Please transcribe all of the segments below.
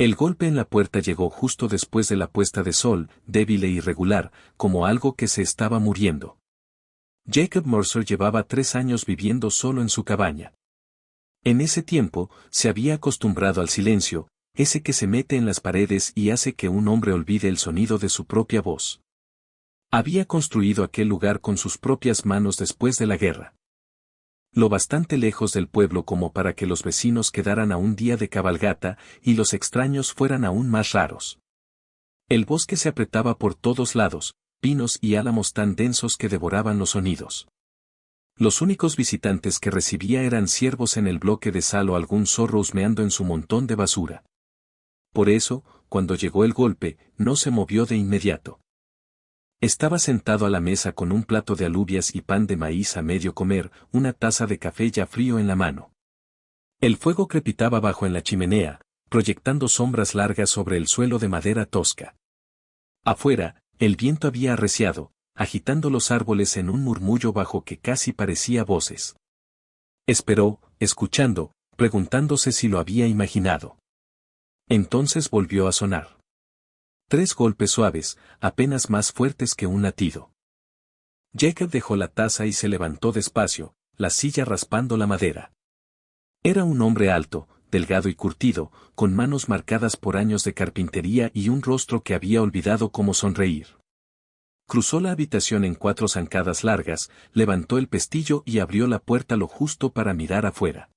El golpe en la puerta llegó justo después de la puesta de sol, débil e irregular, como algo que se estaba muriendo. Jacob Mercer llevaba 3 años viviendo solo en su cabaña. En ese tiempo, se había acostumbrado al silencio, ese que se mete en las paredes y hace que un hombre olvide el sonido de su propia voz. Había construido aquel lugar con sus propias manos después de la guerra. Lo bastante lejos del pueblo como para que los vecinos quedaran a un día de cabalgata y los extraños fueran aún más raros. El bosque se apretaba por todos lados, pinos y álamos tan densos que devoraban los sonidos. Los únicos visitantes que recibía eran ciervos en el bloque de sal o algún zorro husmeando en su montón de basura. Por eso, cuando llegó el golpe, no se movió de inmediato. Estaba sentado a la mesa con un plato de alubias y pan de maíz a medio comer, una taza de café ya frío en la mano. El fuego crepitaba bajo en la chimenea, proyectando sombras largas sobre el suelo de madera tosca. Afuera, el viento había arreciado, agitando los árboles en un murmullo bajo que casi parecía voces. Esperó, escuchando, preguntándose si lo había imaginado. Entonces volvió a sonar. 3 golpes suaves, apenas más fuertes que un latido. Jacob dejó la taza y se levantó despacio, la silla raspando la madera. Era un hombre alto, delgado y curtido, con manos marcadas por años de carpintería y un rostro que había olvidado cómo sonreír. Cruzó la habitación en 4 zancadas largas, levantó el pestillo y abrió la puerta lo justo para mirar afuera.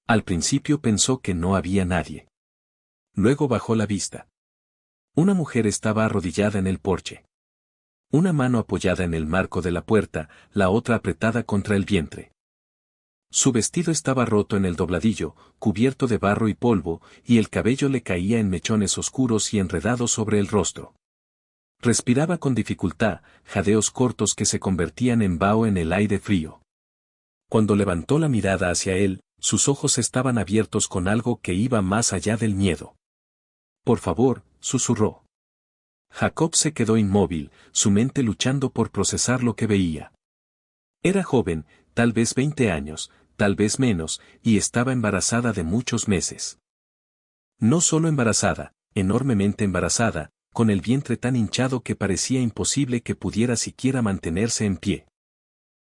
Al principio pensó que no había nadie. Luego bajó la vista. Una mujer estaba arrodillada en el porche. Una mano apoyada en el marco de la puerta, la otra apretada contra el vientre. Su vestido estaba roto en el dobladillo, cubierto de barro y polvo, y el cabello le caía en mechones oscuros y enredados sobre el rostro. Respiraba con dificultad, jadeos cortos que se convertían en vaho en el aire frío. Cuando levantó la mirada hacia él, sus ojos estaban abiertos con algo que iba más allá del miedo. «Por favor», susurró. Jacob se quedó inmóvil, su mente luchando por procesar lo que veía. Era joven, tal vez 20 años, tal vez menos, y estaba embarazada de muchos meses. No solo embarazada, enormemente embarazada, con el vientre tan hinchado que parecía imposible que pudiera siquiera mantenerse en pie.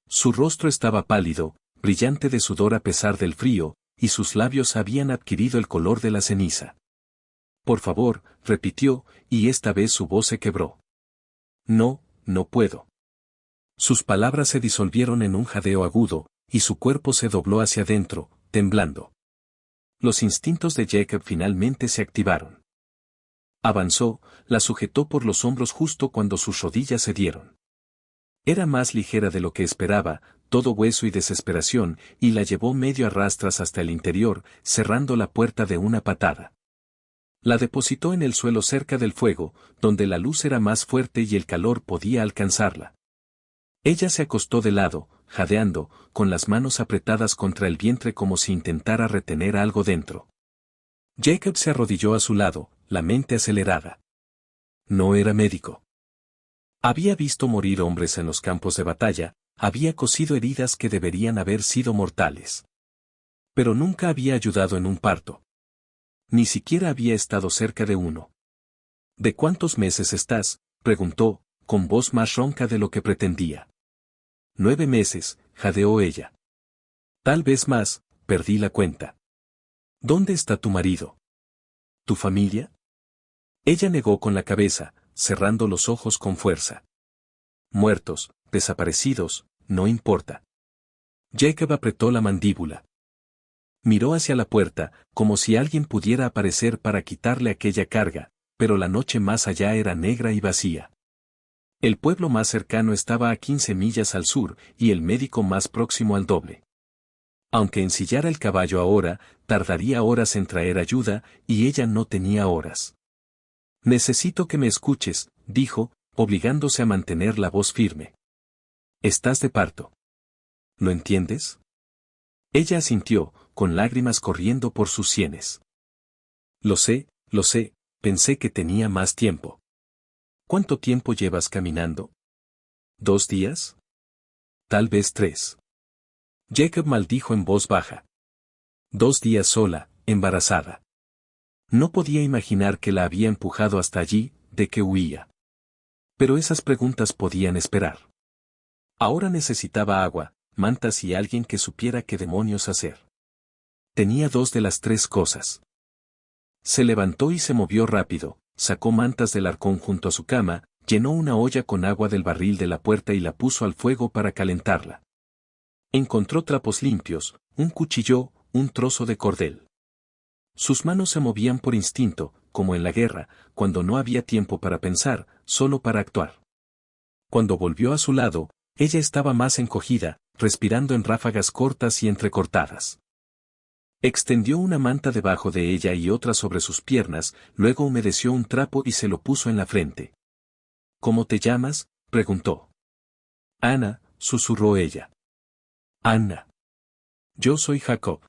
Su rostro estaba pálido, brillante de sudor a pesar del frío, y sus labios habían adquirido el color de la ceniza. «Por favor», repitió, y esta vez su voz se quebró. «No, no puedo». Sus palabras se disolvieron en un jadeo agudo, y su cuerpo se dobló hacia adentro, temblando. Los instintos de Jacob finalmente se activaron. Avanzó, la sujetó por los hombros justo cuando sus rodillas cedieron. Era más ligera de lo que esperaba, todo hueso y desesperación, y la llevó medio a rastras hasta el interior, cerrando la puerta de una patada. La depositó en el suelo cerca del fuego, donde la luz era más fuerte y el calor podía alcanzarla. Ella se acostó de lado, jadeando, con las manos apretadas contra el vientre como si intentara retener algo dentro. Jacob se arrodilló a su lado, la mente acelerada. No era médico. Había visto morir hombres en los campos de batalla, había cosido heridas que deberían haber sido mortales. Pero nunca había ayudado en un parto. Ni siquiera había estado cerca de uno. ¿De cuántos meses estás?, preguntó, con voz más ronca de lo que pretendía. 9 meses, jadeó ella. Tal vez más, perdí la cuenta. ¿Dónde está tu marido? ¿Tu familia? Ella negó con la cabeza, cerrando los ojos con fuerza. Muertos, desaparecidos, no importa. Jacob apretó la mandíbula. Miró hacia la puerta, como si alguien pudiera aparecer para quitarle aquella carga, pero la noche más allá era negra y vacía. El pueblo más cercano estaba a 15 millas al sur, y el médico más próximo al doble. Aunque ensillara el caballo ahora, tardaría horas en traer ayuda, y ella no tenía horas. «Necesito que me escuches», dijo, obligándose a mantener la voz firme. «Estás de parto. ¿Lo entiendes?» Ella asintió, con lágrimas corriendo por sus sienes. Lo sé, pensé que tenía más tiempo. ¿Cuánto tiempo llevas caminando? ¿2 días? Tal vez 3. Jacob maldijo en voz baja. 2 días sola, embarazada. No podía imaginar que la había empujado hasta allí, de que huía. Pero esas preguntas podían esperar. Ahora necesitaba agua, mantas y alguien que supiera qué demonios hacer. Tenía dos de las tres cosas. Se levantó y se movió rápido, sacó mantas del arcón junto a su cama, llenó una olla con agua del barril de la puerta y la puso al fuego para calentarla. Encontró trapos limpios, un cuchillo, un trozo de cordel. Sus manos se movían por instinto, como en la guerra, cuando no había tiempo para pensar, solo para actuar. Cuando volvió a su lado, ella estaba más encogida, respirando en ráfagas cortas y entrecortadas. Extendió una manta debajo de ella y otra sobre sus piernas, luego humedeció un trapo y se lo puso en la frente. ¿Cómo te llamas?, preguntó. Ana, susurró ella. Anna. Yo soy Jacob.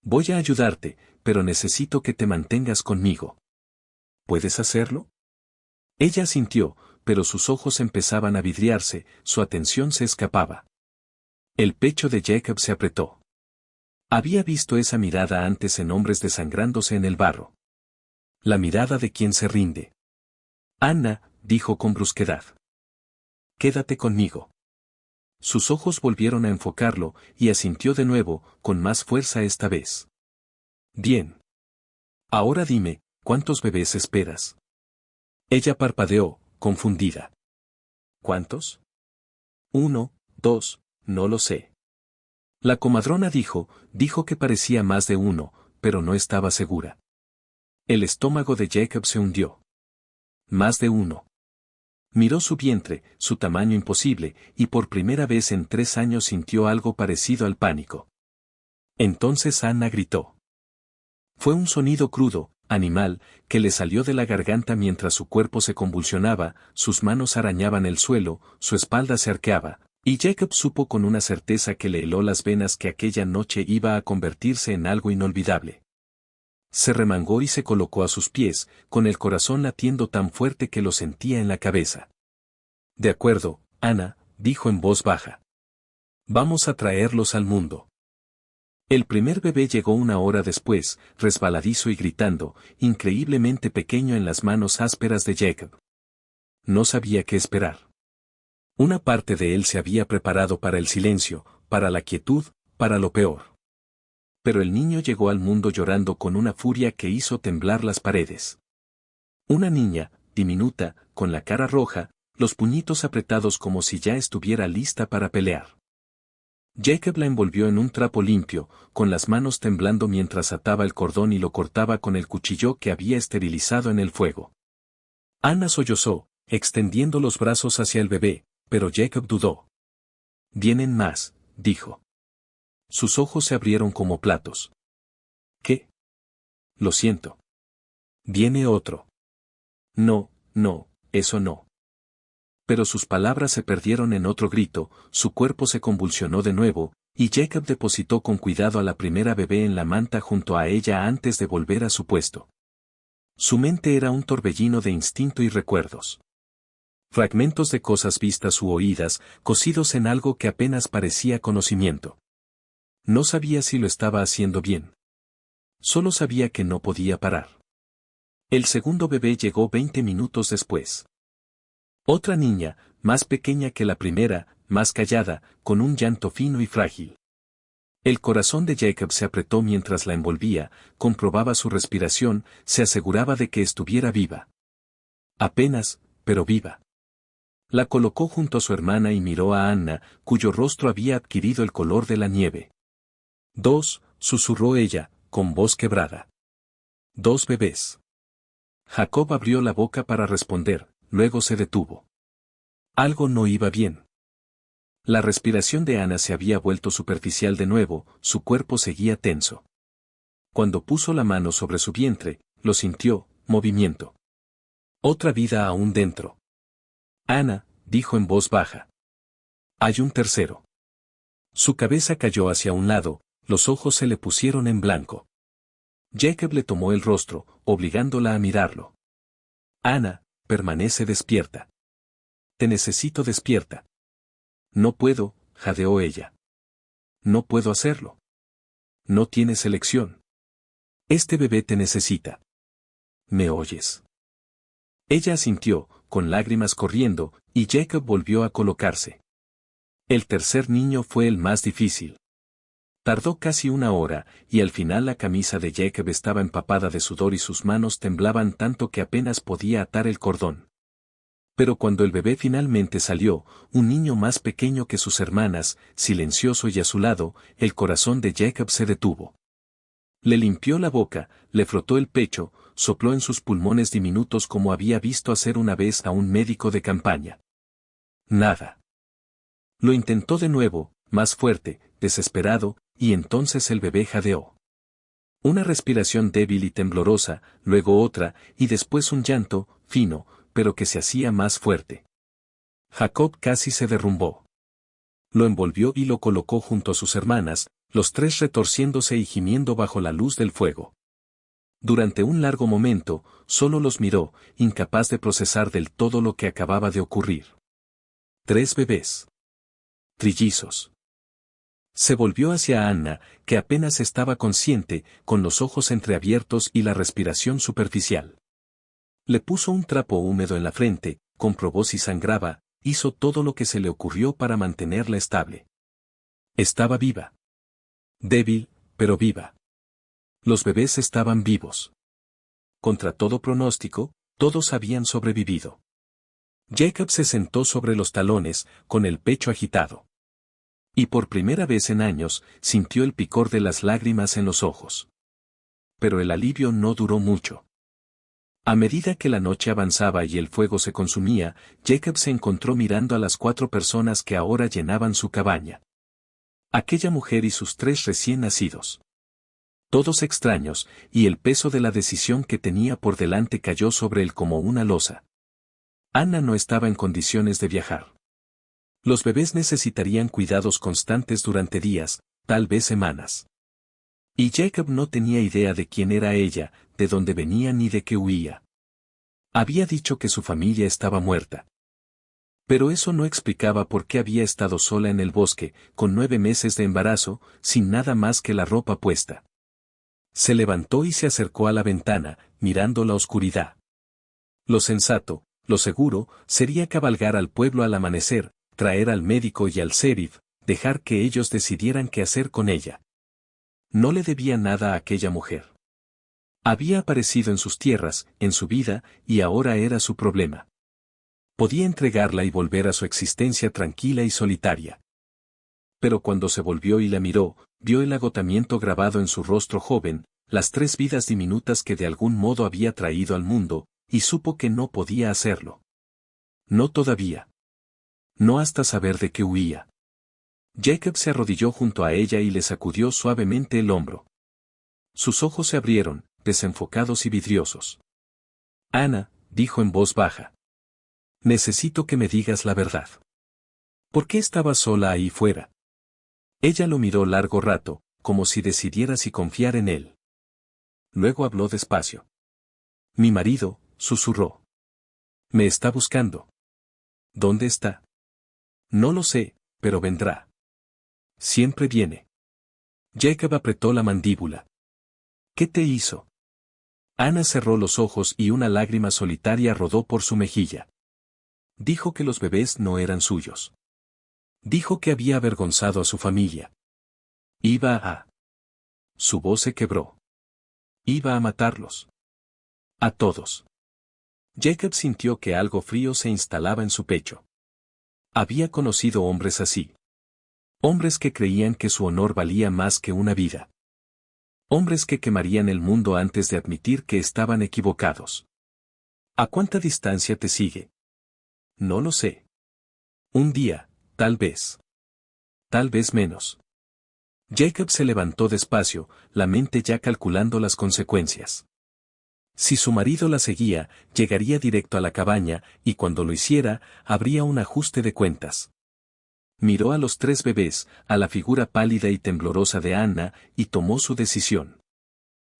Voy a ayudarte, pero necesito que te mantengas conmigo. ¿Puedes hacerlo? Ella asintió, pero sus ojos empezaban a vidriarse, su atención se escapaba. El pecho de Jacob se apretó. Había visto esa mirada antes en hombres desangrándose en el barro. La mirada de quien se rinde. Anna, dijo con brusquedad. Quédate conmigo. Sus ojos volvieron a enfocarlo, y asintió de nuevo, con más fuerza esta vez. Bien. Ahora dime, ¿cuántos bebés esperas? Ella parpadeó, confundida. ¿Cuántos? 1, 2, no lo sé. La comadrona dijo que parecía más de uno, pero no estaba segura. El estómago de Jacob se hundió. Más de uno. Miró su vientre, su tamaño imposible, y por primera vez en 3 años sintió algo parecido al pánico. Entonces Anna gritó. Fue un sonido crudo, animal, que le salió de la garganta mientras su cuerpo se convulsionaba, sus manos arañaban el suelo, su espalda se arqueaba, y Jacob supo con una certeza que le heló las venas que aquella noche iba a convertirse en algo inolvidable. Se remangó y se colocó a sus pies, con el corazón latiendo tan fuerte que lo sentía en la cabeza. De acuerdo, Ana, dijo en voz baja. Vamos a traerlos al mundo. El primer bebé llegó 1 hora después, resbaladizo y gritando, increíblemente pequeño en las manos ásperas de Jacob. No sabía qué esperar. Una parte de él se había preparado para el silencio, para la quietud, para lo peor. Pero el niño llegó al mundo llorando con una furia que hizo temblar las paredes. Una niña, diminuta, con la cara roja, los puñitos apretados como si ya estuviera lista para pelear. Jacob la envolvió en un trapo limpio, con las manos temblando mientras ataba el cordón y lo cortaba con el cuchillo que había esterilizado en el fuego. Anna sollozó, extendiendo los brazos hacia el bebé, pero Jacob dudó. Vienen más, dijo. Sus ojos se abrieron como platos. ¿Qué? Lo siento. Viene otro. No, no, eso no. Pero sus palabras se perdieron en otro grito, su cuerpo se convulsionó de nuevo, y Jacob depositó con cuidado a la primera bebé en la manta junto a ella antes de volver a su puesto. Su mente era un torbellino de instinto y recuerdos. Fragmentos de cosas vistas u oídas, cosidos en algo que apenas parecía conocimiento. No sabía si lo estaba haciendo bien. Solo sabía que no podía parar. El segundo bebé llegó 20 minutos después. Otra niña, más pequeña que la primera, más callada, con un llanto fino y frágil. El corazón de Jacob se apretó mientras la envolvía, comprobaba su respiración, se aseguraba de que estuviera viva. Apenas, pero viva. La colocó junto a su hermana y miró a Anna, cuyo rostro había adquirido el color de la nieve. 2, susurró ella, con voz quebrada. 2 bebés. Jacob abrió la boca para responder, luego se detuvo. Algo no iba bien. La respiración de Ana se había vuelto superficial de nuevo, su cuerpo seguía tenso. Cuando puso la mano sobre su vientre, lo sintió, movimiento. Otra vida aún dentro. Ana, dijo en voz baja. Hay un tercero. Su cabeza cayó hacia un lado, los ojos se le pusieron en blanco. Jacob le tomó el rostro, obligándola a mirarlo. Ana, permanece despierta. Te necesito despierta. No puedo, jadeó ella. No puedo hacerlo. No tienes elección. Este bebé te necesita. ¿me oyes? Ella asintió, con lágrimas corriendo, y Jacob volvió a colocarse. El tercer niño fue el más difícil. Tardó casi una hora, y al final la camisa de Jacob estaba empapada de sudor y sus manos temblaban tanto que apenas podía atar el cordón. Pero cuando el bebé finalmente salió, un niño más pequeño que sus hermanas, silencioso y a su lado, el corazón de Jacob se detuvo. Le limpió la boca, le frotó el pecho, sopló en sus pulmones diminutos como había visto hacer una vez a un médico de campaña. Nada. Lo intentó de nuevo, más fuerte, desesperado, y entonces el bebé jadeó. Una respiración débil y temblorosa, luego otra, y después un llanto, fino, pero que se hacía más fuerte. Jacob casi se derrumbó. Lo envolvió y lo colocó junto a sus hermanas, los tres retorciéndose y gimiendo bajo la luz del fuego. Durante un largo momento, solo los miró, incapaz de procesar del todo lo que acababa de ocurrir. 3 bebés. Trillizos. Se volvió hacia Anna, que apenas estaba consciente, con los ojos entreabiertos y la respiración superficial. Le puso un trapo húmedo en la frente, comprobó si sangraba, hizo todo lo que se le ocurrió para mantenerla estable. Estaba viva. Débil, pero viva. Los bebés estaban vivos. Contra todo pronóstico, todos habían sobrevivido. Jacob se sentó sobre los talones, con el pecho agitado. Y por primera vez en años, sintió el picor de las lágrimas en los ojos. Pero el alivio no duró mucho. A medida que la noche avanzaba y el fuego se consumía, Jacob se encontró mirando a las 4 personas que ahora llenaban su cabaña. Aquella mujer y sus 3 recién nacidos. Todos extraños, y el peso de la decisión que tenía por delante cayó sobre él como una losa. Anna no estaba en condiciones de viajar. Los bebés necesitarían cuidados constantes durante días, tal vez semanas. Y Jacob no tenía idea de quién era ella, de dónde venía ni de qué huía. Había dicho que su familia estaba muerta. Pero eso no explicaba por qué había estado sola en el bosque, con 9 meses de embarazo, sin nada más que la ropa puesta. Se levantó y se acercó a la ventana, mirando la oscuridad. Lo sensato, lo seguro, sería cabalgar al pueblo al amanecer, traer al médico y al sheriff, dejar que ellos decidieran qué hacer con ella. No le debía nada a aquella mujer. Había aparecido en sus tierras, en su vida, y ahora era su problema. Podía entregarla y volver a su existencia tranquila y solitaria. Pero cuando se volvió y la miró, vio el agotamiento grabado en su rostro joven, las 3 vidas diminutas que de algún modo había traído al mundo, y supo que no podía hacerlo. No todavía. No hasta saber de qué huía. Jacob se arrodilló junto a ella y le sacudió suavemente el hombro. Sus ojos se abrieron, desenfocados y vidriosos. Anna, dijo en voz baja. Necesito que me digas la verdad. ¿Por qué estabas sola ahí fuera? Ella lo miró largo rato, como si decidiera si confiar en él. Luego habló despacio. Mi marido, susurró. Me está buscando. ¿Dónde está? No lo sé, pero vendrá. Siempre viene. Jacob apretó la mandíbula. ¿Qué te hizo? Anna cerró los ojos y una lágrima solitaria rodó por su mejilla. Dijo que los bebés no eran suyos. Dijo que había avergonzado a su familia. Iba a... Su voz se quebró. Iba a matarlos. A todos. Jacob sintió que algo frío se instalaba en su pecho. Había conocido hombres así. Hombres que creían que su honor valía más que una vida. Hombres que quemarían el mundo antes de admitir que estaban equivocados. ¿A cuánta distancia te sigue? No lo sé. Un día, tal vez. Tal vez menos. Jacob se levantó despacio, la mente ya calculando las consecuencias. Si su marido la seguía, llegaría directo a la cabaña, y cuando lo hiciera, habría un ajuste de cuentas. Miró a los 3 bebés, a la figura pálida y temblorosa de Anna, y tomó su decisión.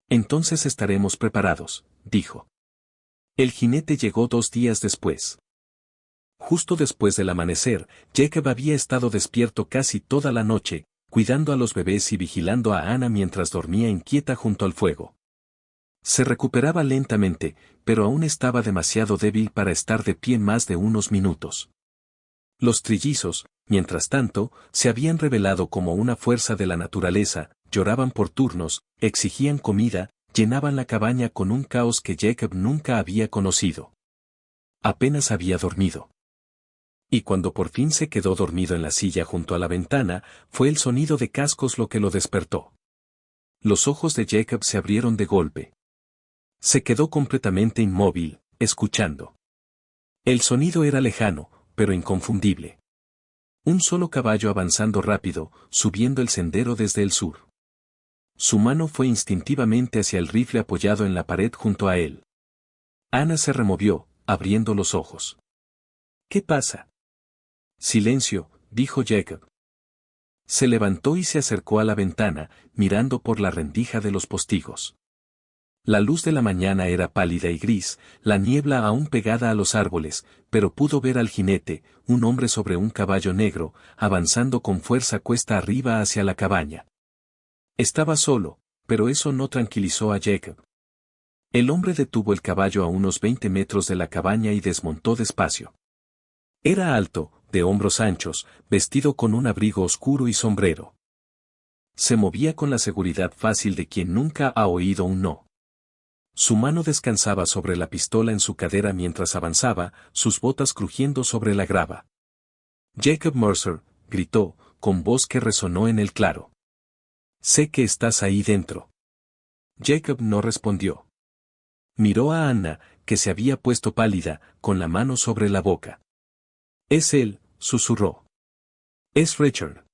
Entonces estaremos preparados, dijo. El jinete llegó 2 días después. Justo después del amanecer, Jacob había estado despierto casi toda la noche, cuidando a los bebés y vigilando a Anna mientras dormía inquieta junto al fuego. Se recuperaba lentamente, pero aún estaba demasiado débil para estar de pie más de unos minutos. Los trillizos, mientras tanto, se habían revelado como una fuerza de la naturaleza, lloraban por turnos, exigían comida, llenaban la cabaña con un caos que Jacob nunca había conocido. Apenas había dormido. Y cuando por fin se quedó dormido en la silla junto a la ventana, fue el sonido de cascos lo que lo despertó. Los ojos de Jacob se abrieron de golpe. Se quedó completamente inmóvil, escuchando. El sonido era lejano, pero inconfundible. Un solo caballo avanzando rápido, subiendo el sendero desde el sur. Su mano fue instintivamente hacia el rifle apoyado en la pared junto a él. Ana se removió, abriendo los ojos. ¿Qué pasa? Silencio, dijo Jacob. Se levantó y se acercó a la ventana, mirando por la rendija de los postigos. La luz de la mañana era pálida y gris, la niebla aún pegada a los árboles, pero pudo ver al jinete, un hombre sobre un caballo negro, avanzando con fuerza cuesta arriba hacia la cabaña. Estaba solo, pero eso no tranquilizó a Jacob. El hombre detuvo el caballo a unos 20 metros de la cabaña y desmontó despacio. Era alto, de hombros anchos, vestido con un abrigo oscuro y sombrero. Se movía con la seguridad fácil de quien nunca ha oído un no. Su mano descansaba sobre la pistola en su cadera mientras avanzaba, sus botas crujiendo sobre la grava. Jacob Mercer, gritó, con voz que resonó en el claro. Sé que estás ahí dentro. Jacob no respondió. Miró a Anna, que se había puesto pálida, con la mano sobre la boca. Es él, susurró. Es Richard.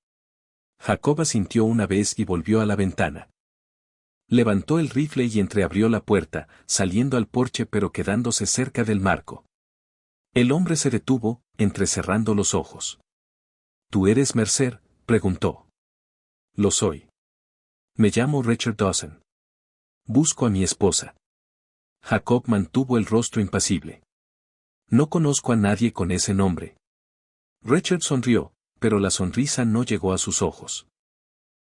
Jacob asintió una vez y volvió a la ventana. Levantó el rifle y entreabrió la puerta, saliendo al porche pero quedándose cerca del marco. El hombre se detuvo, entrecerrando los ojos. ¿Tú eres Mercer?, preguntó. Lo soy. Me llamo Richard Dawson. Busco a mi esposa. Jacob mantuvo el rostro impasible. No conozco a nadie con ese nombre. Richard sonrió, pero la sonrisa no llegó a sus ojos.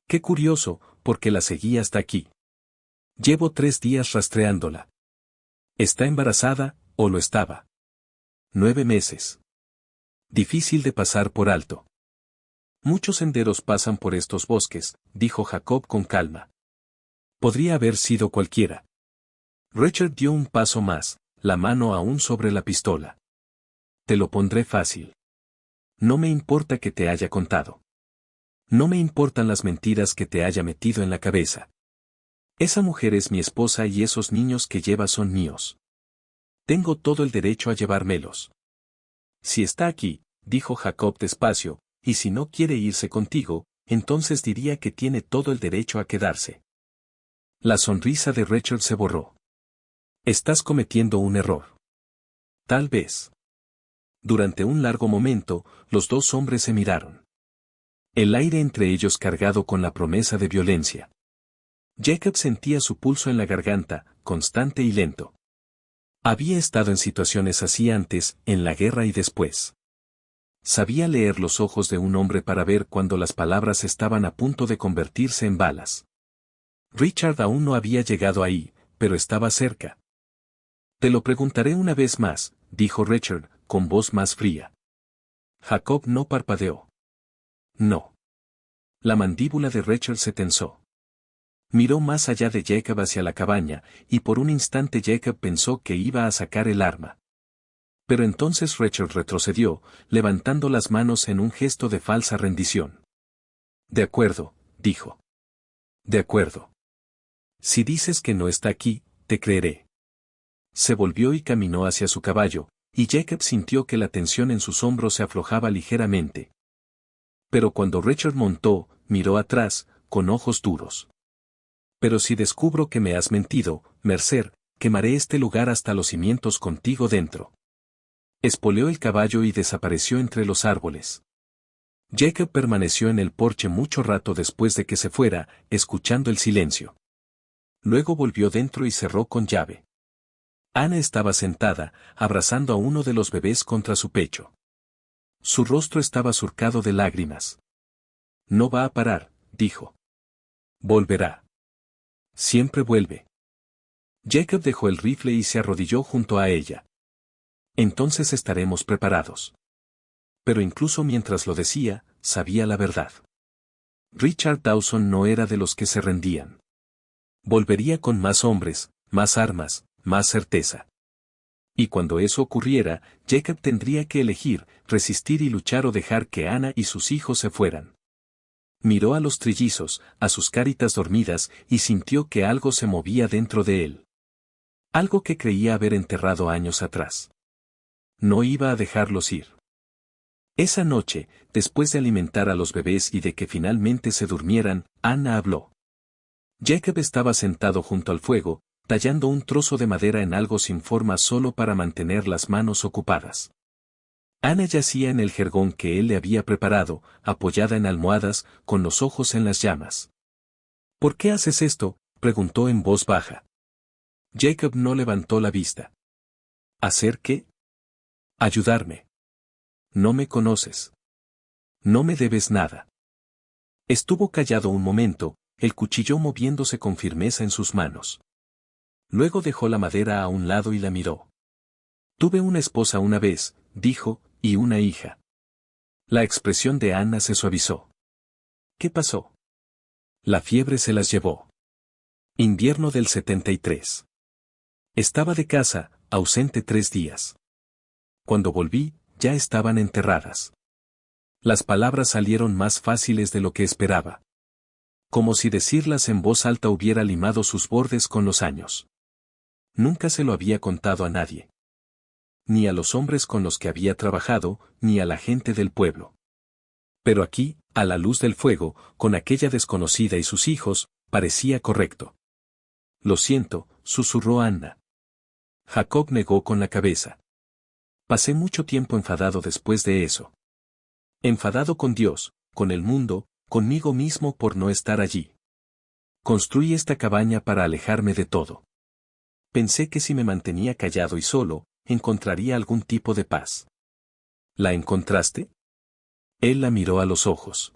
Qué curioso, porque la seguí hasta aquí. Llevo 3 días rastreándola. ¿Está embarazada, o lo estaba? 9 meses. Difícil de pasar por alto. Muchos senderos pasan por estos bosques, dijo Jacob con calma. Podría haber sido cualquiera. Richard dio un paso más, la mano aún sobre la pistola. Te lo pondré fácil. No me importa que te haya contado. No me importan las mentiras que te haya metido en la cabeza. Esa mujer es mi esposa y esos niños que lleva son míos. Tengo todo el derecho a llevármelos. Si está aquí, dijo Jacob despacio, y si no quiere irse contigo, entonces diría que tiene todo el derecho a quedarse. La sonrisa de Richard se borró. Estás cometiendo un error. Tal vez. Durante un largo momento, los dos hombres se miraron. El aire entre ellos cargado con la promesa de violencia. Jacob sentía su pulso en la garganta, constante y lento. Había estado en situaciones así antes, en la guerra y después. Sabía leer los ojos de un hombre para ver cuando las palabras estaban a punto de convertirse en balas. Richard aún no había llegado ahí, pero estaba cerca. Te lo preguntaré una vez más, dijo Richard, con voz más fría. Jacob no parpadeó. No. La mandíbula de Richard se tensó. Miró más allá de Jacob hacia la cabaña, y por un instante Jacob pensó que iba a sacar el arma. Pero entonces Richard retrocedió, levantando las manos en un gesto de falsa rendición. De acuerdo, dijo. De acuerdo. Si dices que no está aquí, te creeré. Se volvió y caminó hacia su caballo, y Jacob sintió que la tensión en sus hombros se aflojaba ligeramente. Pero cuando Richard montó, miró atrás, con ojos duros. Pero si descubro que me has mentido, Mercer, quemaré este lugar hasta los cimientos contigo dentro. Espoleó el caballo y desapareció entre los árboles. Jacob permaneció en el porche mucho rato después de que se fuera, escuchando el silencio. Luego volvió dentro y cerró con llave. Ana estaba sentada, abrazando a uno de los bebés contra su pecho. Su rostro estaba surcado de lágrimas. No va a parar, dijo. Volverá. Siempre vuelve. Jacob dejó el rifle y se arrodilló junto a ella. Entonces estaremos preparados. Pero incluso mientras lo decía, sabía la verdad. Richard Dawson no era de los que se rendían. Volvería con más hombres, más armas, más certeza. Y cuando eso ocurriera, Jacob tendría que elegir, resistir y luchar o dejar que Anna y sus hijos se fueran. Miró a los trillizos, a sus caritas dormidas, y sintió que algo se movía dentro de él. Algo que creía haber enterrado años atrás. No iba a dejarlos ir. Esa noche, después de alimentar a los bebés y de que finalmente se durmieran, Anna habló. Jacob estaba sentado junto al fuego, tallando un trozo de madera en algo sin forma solo para mantener las manos ocupadas. Anna yacía en el jergón que él le había preparado, apoyada en almohadas, con los ojos en las llamas. ¿Por qué haces esto?, preguntó en voz baja. Jacob no levantó la vista. ¿Hacer qué? Ayudarme. No me conoces. No me debes nada. Estuvo callado un momento, el cuchillo moviéndose con firmeza en sus manos. Luego dejó la madera a un lado y la miró. Tuve una esposa una vez, dijo, y una hija. La expresión de Anna se suavizó. ¿Qué pasó? La fiebre se las llevó. Invierno del 73. Estaba de casa, ausente 3 días. Cuando volví, ya estaban enterradas. Las palabras salieron más fáciles de lo que esperaba. Como si decirlas en voz alta hubiera limado sus bordes con los años. Nunca se lo había contado a nadie. Ni a los hombres con los que había trabajado, ni a la gente del pueblo. Pero aquí, a la luz del fuego, con aquella desconocida y sus hijos, parecía correcto. Lo siento, susurró Anna. Jacob negó con la cabeza. Pasé mucho tiempo enfadado después de eso. Enfadado con Dios, con el mundo, conmigo mismo por no estar allí. Construí esta cabaña para alejarme de todo. Pensé que si me mantenía callado y solo, encontraría algún tipo de paz. ¿La encontraste? Él la miró a los ojos.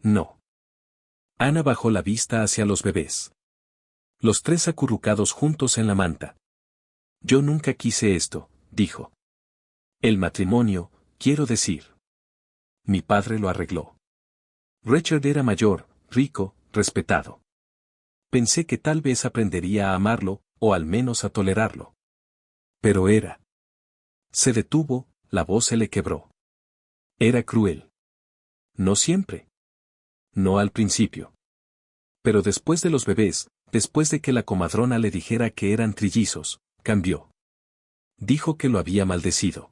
No. Anna bajó la vista hacia los bebés. Los 3 acurrucados juntos en la manta. Yo nunca quise esto, dijo. El matrimonio, quiero decir. Mi padre lo arregló. Richard era mayor, rico, respetado. Pensé que tal vez aprendería a amarlo, o al menos a tolerarlo. Pero era. Se detuvo, la voz se le quebró. Era cruel. No siempre. No al principio. Pero después de los bebés, después de que la comadrona le dijera que eran trillizos, cambió. Dijo que lo había maldecido.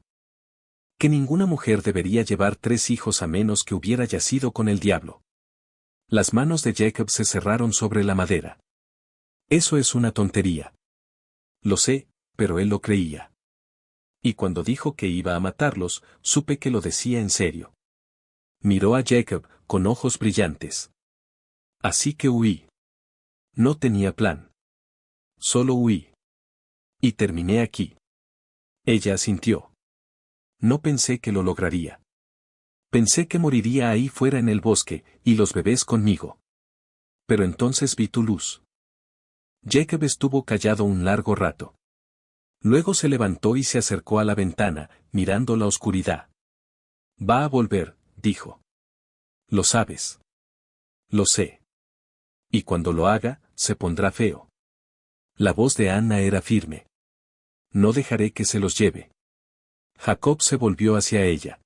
Que ninguna mujer debería llevar 3 hijos a menos que hubiera yacido con el diablo. Las manos de Jacob se cerraron sobre la madera. Eso es una tontería. Lo sé, pero él lo creía. Y cuando dijo que iba a matarlos, supe que lo decía en serio. Miró a Jacob, con ojos brillantes. Así que huí. No tenía plan. Solo huí. Y terminé aquí. Ella asintió. No pensé que lo lograría. Pensé que moriría ahí fuera en el bosque, y los bebés conmigo. Pero entonces vi tu luz. Jacob estuvo callado un largo rato. Luego se levantó y se acercó a la ventana, mirando la oscuridad. Va a volver, dijo. Lo sabes. Lo sé. Y cuando lo haga, se pondrá feo. La voz de Anna era firme. No dejaré que se los lleve. Jacob se volvió hacia ella.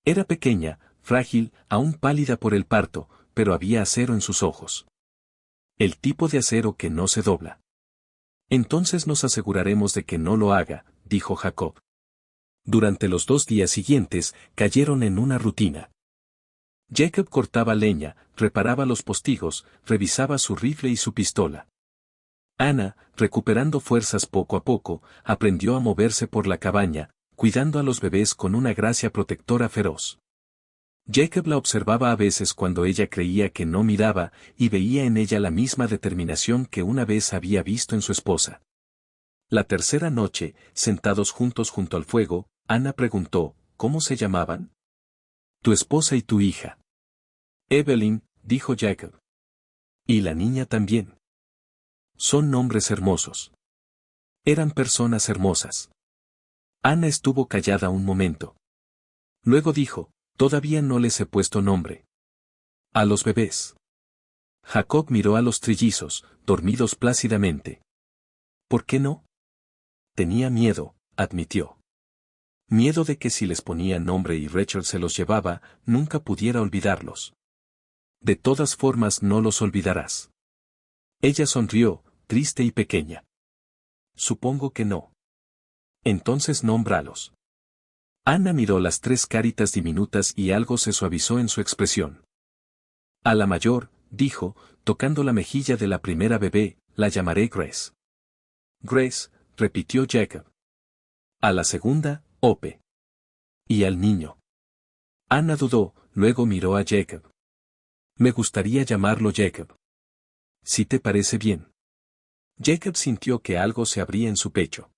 Era pequeña, frágil, aún pálida por el parto, pero había acero en sus ojos. El tipo de acero que no se dobla. Entonces nos aseguraremos de que no lo haga, dijo Jacob. Durante los 2 días siguientes, cayeron en una rutina. Jacob cortaba leña, reparaba los postigos, revisaba su rifle y su pistola. Anna, recuperando fuerzas poco a poco, aprendió a moverse por la cabaña, cuidando a los bebés con una gracia protectora feroz. Jacob la observaba a veces cuando ella creía que no miraba, y veía en ella la misma determinación que una vez había visto en su esposa. La tercera noche, sentados juntos junto al fuego, Anna preguntó, ¿cómo se llamaban? Tu esposa y tu hija. Evelyn, dijo Jacob. Y la niña también. Son nombres hermosos. Eran personas hermosas. Ana estuvo callada un momento. Luego dijo, todavía no les he puesto nombre. A los bebés. Jacob miró a los trillizos, dormidos plácidamente. ¿Por qué no? Tenía miedo, admitió. Miedo de que si les ponía nombre y Rachel se los llevaba, nunca pudiera olvidarlos. De todas formas no los olvidarás. Ella sonrió, triste y pequeña. Supongo que no. Entonces nómbralos. Ana miró las tres caritas diminutas y algo se suavizó en su expresión. A la mayor, dijo, tocando la mejilla de la primera bebé, la llamaré Grace. Grace, repitió Jacob. A la segunda, Hope. ¿Y al niño? Ana dudó, luego miró a Jacob. Me gustaría llamarlo Jacob. ¿Si te parece bien? Jacob sintió que algo se abría en su pecho.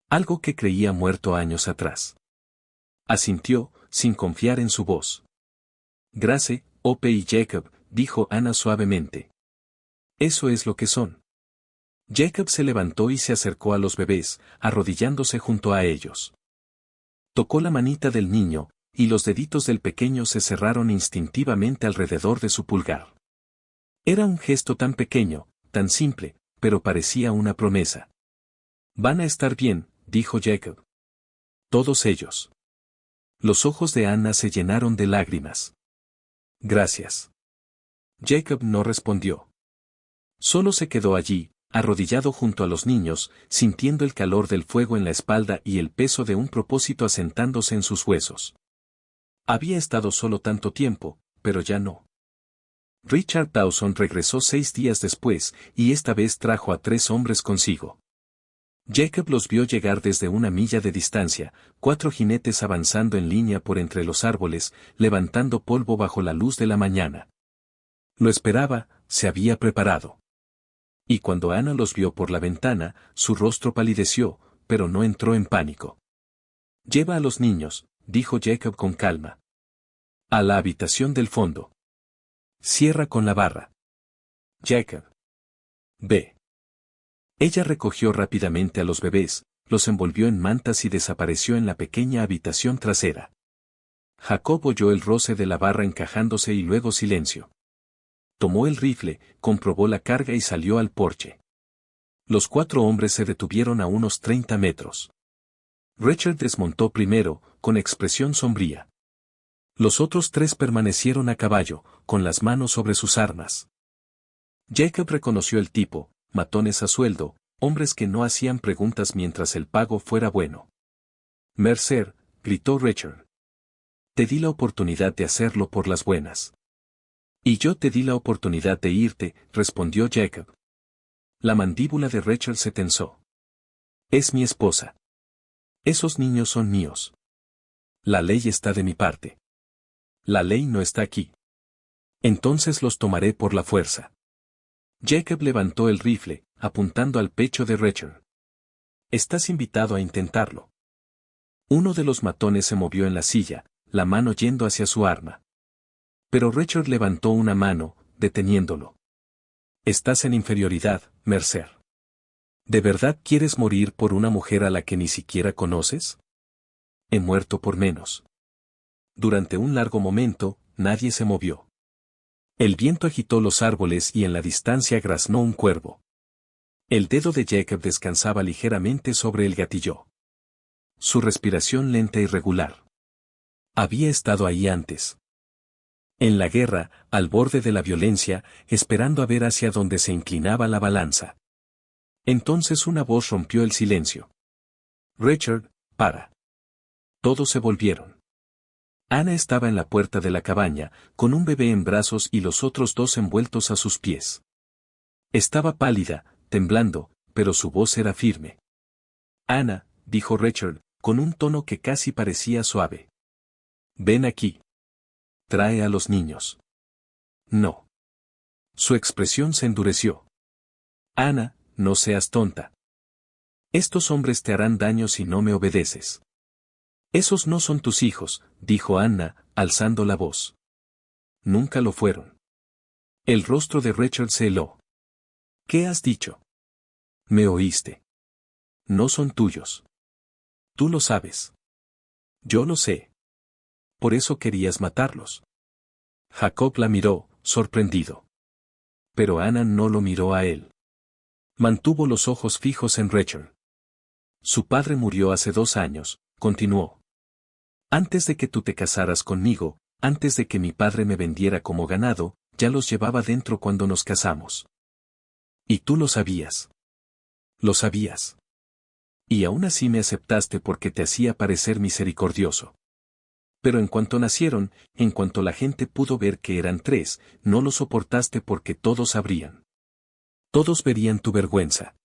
Algo que creía muerto años atrás. Asintió, sin confiar en su voz. Grace, Hope y Jacob, dijo Ana suavemente. Eso es lo que son. Jacob se levantó y se acercó a los bebés, arrodillándose junto a ellos. Tocó la manita del niño, y los deditos del pequeño se cerraron instintivamente alrededor de su pulgar. Era un gesto tan pequeño, tan simple, pero parecía una promesa. Van a estar bien, dijo Jacob. Todos ellos. Los ojos de Ana se llenaron de lágrimas. Gracias. Jacob no respondió. Solo se quedó allí, arrodillado junto a los niños, sintiendo el calor del fuego en la espalda y el peso de un propósito asentándose en sus huesos. Había estado solo tanto tiempo, pero ya no. Richard Dawson regresó 6 días después, y esta vez trajo a 3 hombres consigo. Jacob los vio llegar desde una milla de distancia, 4 jinetes avanzando en línea por entre los árboles, levantando polvo bajo la luz de la mañana. Lo esperaba, se había preparado. Y cuando Ana los vio por la ventana, su rostro palideció, pero no entró en pánico. Lleva a los niños, dijo Jacob con calma. A la habitación del fondo. Cierra con la barra. Jacob. Ve. Ella recogió rápidamente a los bebés, los envolvió en mantas y desapareció en la pequeña habitación trasera. Jacob oyó el roce de la barra encajándose y luego silencio. Tomó el rifle, comprobó la carga y salió al porche. Los 4 hombres se detuvieron a unos 30 metros. Richard desmontó primero, con expresión sombría. Los otros 3 permanecieron a caballo, con las manos sobre sus armas. Jacob reconoció el tipo, matones a sueldo, hombres que no hacían preguntas mientras el pago fuera bueno. Mercer, gritó Richard. Te di la oportunidad de hacerlo por las buenas. Y yo te di la oportunidad de irte, respondió Jacob. La mandíbula de Richard se tensó. Es mi esposa. Esos niños son míos. La ley está de mi parte. La ley no está aquí. Entonces los tomaré por la fuerza. Jacob levantó el rifle, apuntando al pecho de Richard. Estás invitado a intentarlo. Uno de los matones se movió en la silla, la mano yendo hacia su arma. Pero Richard levantó una mano, deteniéndolo. Estás en inferioridad, Mercer. ¿De verdad quieres morir por una mujer a la que ni siquiera conoces? He muerto por menos. Durante un largo momento, nadie se movió. El viento agitó los árboles y en la distancia graznó un cuervo. El dedo de Jacob descansaba ligeramente sobre el gatillo. Su respiración lenta y regular. Había estado ahí antes. En la guerra, al borde de la violencia, esperando a ver hacia dónde se inclinaba la balanza. Entonces una voz rompió el silencio. Richard, para. Todos se volvieron. Ana estaba en la puerta de la cabaña, con un bebé en brazos y los otros 2 envueltos a sus pies. Estaba pálida, temblando, pero su voz era firme. Ana, dijo Richard, con un tono que casi parecía suave. Ven aquí. Trae a los niños. No. Su expresión se endureció. Ana, no seas tonta. Estos hombres te harán daño si no me obedeces. Esos no son tus hijos, dijo Anna, alzando la voz. Nunca lo fueron. El rostro de Richard se heló. ¿Qué has dicho? ¿Me oíste? No son tuyos. Tú lo sabes. Yo lo sé. Por eso querías matarlos. Jacob la miró, sorprendido. Pero Ana no lo miró a él. Mantuvo los ojos fijos en Rachel. Su padre murió hace 2 años, continuó. Antes de que tú te casaras conmigo, antes de que mi padre me vendiera como ganado, ya los llevaba dentro cuando nos casamos. Y tú lo sabías. Lo sabías. Y aún así me aceptaste porque te hacía parecer misericordioso. Pero en cuanto nacieron, en cuanto la gente pudo ver que eran 3, no lo soportaste porque todos sabrían. Todos verían tu vergüenza.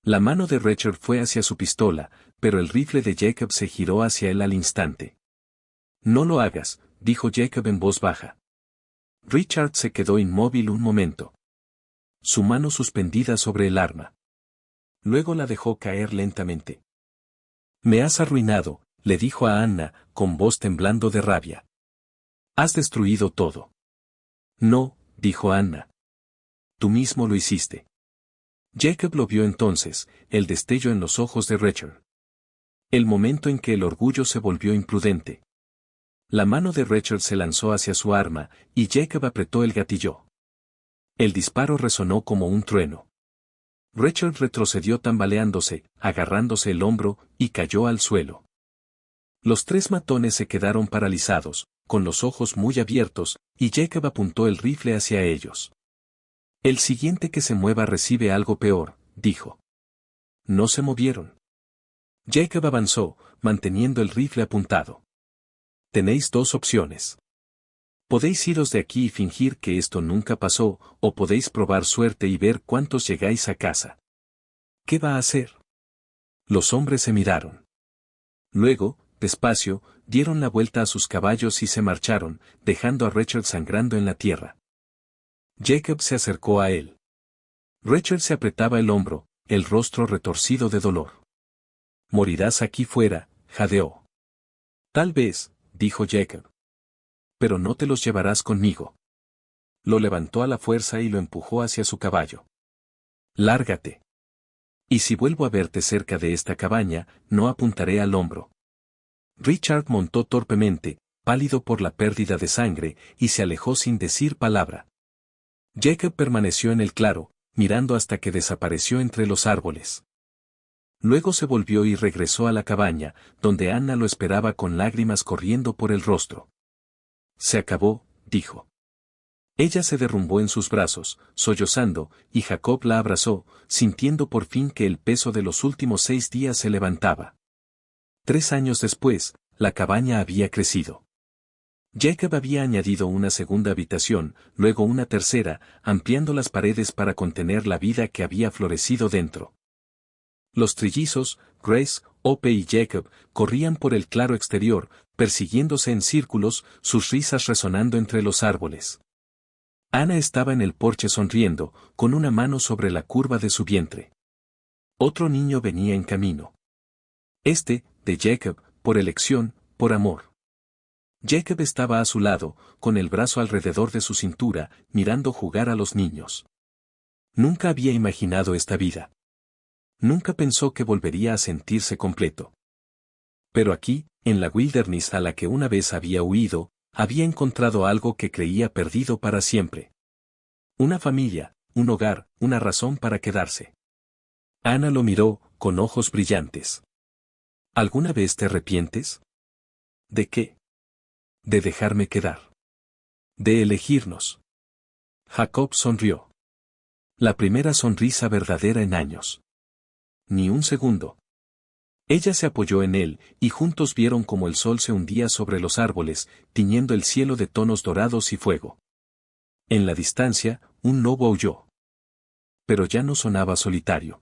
La mano de Rachel fue hacia su pistola, pero el rifle de Jacob se giró hacia él al instante. No lo hagas, dijo Jacob en voz baja. Richard se quedó inmóvil un momento. Su mano suspendida sobre el arma. Luego la dejó caer lentamente. Me has arruinado, le dijo a Anna, con voz temblando de rabia. Has destruido todo. No, dijo Anna. Tú mismo lo hiciste. Jacob lo vio entonces, el destello en los ojos de Rachel. El momento en que el orgullo se volvió imprudente. La mano de Rachel se lanzó hacia su arma, y Jacob apretó el gatillo. El disparo resonó como un trueno. Rachel retrocedió tambaleándose, agarrándose el hombro, y cayó al suelo. Los 3 matones se quedaron paralizados, con los ojos muy abiertos, y Jacob apuntó el rifle hacia ellos. El siguiente que se mueva recibe algo peor, dijo. No se movieron. Jacob avanzó, manteniendo el rifle apuntado. Tenéis 2 opciones. Podéis iros de aquí y fingir que esto nunca pasó, o podéis probar suerte y ver cuántos llegáis a casa. ¿Qué va a hacer? Los hombres se miraron. Luego, despacio, dieron la vuelta a sus caballos y se marcharon, dejando a Rachel sangrando en la tierra. Jacob se acercó a él. Rachel se apretaba el hombro, el rostro retorcido de dolor. Morirás aquí fuera, jadeó. Tal vez, dijo Jacob. Pero no te los llevarás conmigo. Lo levantó a la fuerza y lo empujó hacia su caballo. Lárgate. Y si vuelvo a verte cerca de esta cabaña, no apuntaré al hombro. Richard montó torpemente, pálido por la pérdida de sangre, y se alejó sin decir palabra. Jacob permaneció en el claro, mirando hasta que desapareció entre los árboles. Luego se volvió y regresó a la cabaña, donde Anna lo esperaba con lágrimas corriendo por el rostro. Se acabó, dijo. Ella se derrumbó en sus brazos, sollozando, y Jacob la abrazó, sintiendo por fin que el peso de los últimos 6 días se levantaba. 3 años después, la cabaña había crecido. Jacob había añadido una segunda habitación, luego una tercera, ampliando las paredes para contener la vida que había florecido dentro. Los trillizos, Grace, Hope y Jacob, corrían por el claro exterior, persiguiéndose en círculos, sus risas resonando entre los árboles. Ana estaba en el porche sonriendo, con una mano sobre la curva de su vientre. Otro niño venía en camino. Este, de Jacob, por elección, por amor. Jacob estaba a su lado, con el brazo alrededor de su cintura, mirando jugar a los niños. Nunca había imaginado esta vida. Nunca pensó que volvería a sentirse completo. Pero aquí, en la wilderness a la que una vez había huido, había encontrado algo que creía perdido para siempre. Una familia, un hogar, una razón para quedarse. Ana lo miró, con ojos brillantes. ¿Alguna vez te arrepientes? ¿De qué? De dejarme quedar. De elegirnos. Jacob sonrió. La primera sonrisa verdadera en años. Ni un segundo. Ella se apoyó en él, y juntos vieron cómo el sol se hundía sobre los árboles, tiñendo el cielo de tonos dorados y fuego. En la distancia, un lobo aulló. Pero ya no sonaba solitario.